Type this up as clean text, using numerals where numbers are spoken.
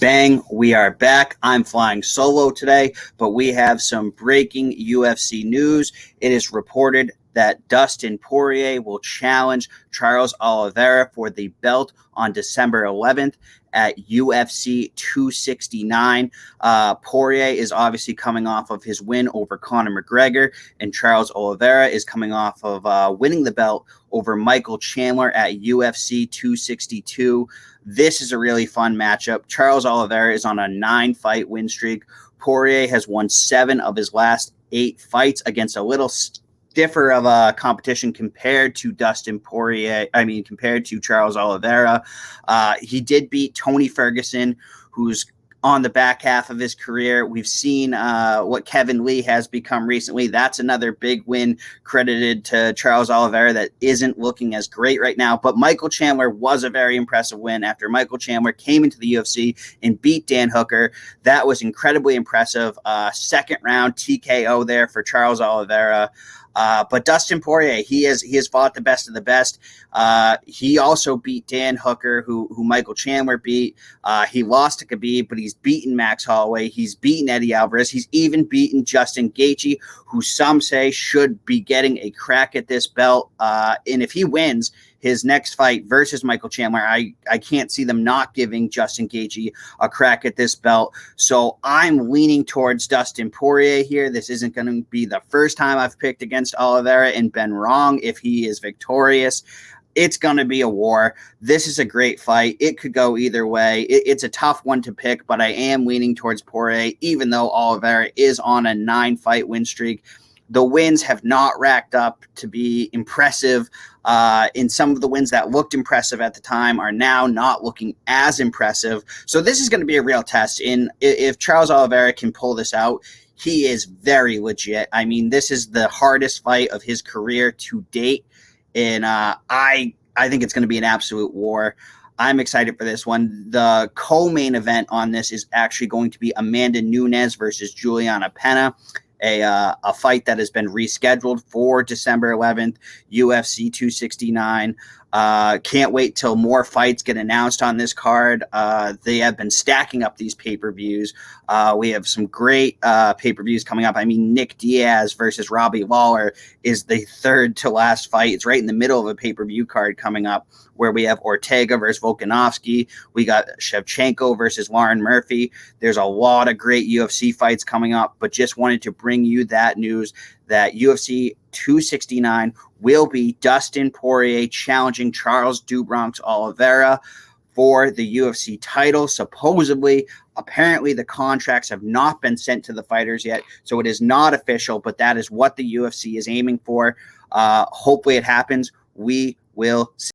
Bang, we are back. I'm flying solo today, but we have some breaking UFC news. It is reported that Dustin Poirier will challenge Charles Oliveira for the belt on December 11th at UFC 269. Poirier is obviously coming off of his win over Conor McGregor, and Charles Oliveira is coming off of winning the belt over Michael Chandler at UFC 262. This is a really fun matchup. Charles Oliveira is on a 9-fight win streak. Poirier has won 7 of his last 8 fights against a little stiffer of a competition compared to compared to Charles Oliveira. He did beat Tony Ferguson, who's on the back half of his career. We've seen what Kevin Lee has become recently. That's another big win credited to Charles Oliveira that isn't looking as great right now. But Michael Chandler was a very impressive win after Michael Chandler came into the UFC and beat Dan Hooker. That was incredibly impressive. Second round TKO there for Charles Oliveira. But Dustin Poirier, he has fought the best of the best. He also beat Dan Hooker, who Michael Chandler beat. He lost to Khabib, but he's beaten Max Holloway. He's beaten Eddie Alvarez. He's even beaten Justin Gaethje, who some say should be getting a crack at this belt. And if he wins his next fight versus Michael Chandler, I can't see them not giving Justin Gaethje a crack at this belt. So I'm leaning towards Dustin Poirier here. This isn't going to be the first time I've picked against Oliveira and been wrong. If he is victorious, it's going to be a war. This is a great fight. It could go either way. It's a tough one to pick, but I am leaning towards Poirier, even though Oliveira is on a 9-fight win streak. The wins have not racked up to be impressive. In some of the wins that looked impressive at the time are now not looking as impressive. So this is going to be a real test. If Charles Oliveira can pull this out, he is very legit. I mean, this is the hardest fight of his career to date. And I think it's going to be an absolute war. I'm excited for this one. The co-main event on this is actually going to be Amanda Nunes versus Juliana Pena. A fight that has been rescheduled for December 11th, UFC 269. Can't wait till more fights get announced on this card. They have been stacking up these pay-per-views. We have some great pay-per-views coming up. I mean, Nick Diaz versus Robbie Lawler is the third to last fight. It's right in the middle of a pay-per-view card coming up, where we have Ortega versus Volkanovski. We got Shevchenko versus Lauren Murphy. There's a lot of great UFC fights coming up, but just wanted to bring you that news that UFC 269 will be Dustin Poirier challenging Charles "Do Bronx" Oliveira for the UFC title. Apparently the contracts have not been sent to the fighters yet, so it is not official, but that is what the UFC is aiming for. Hopefully it happens. We will see.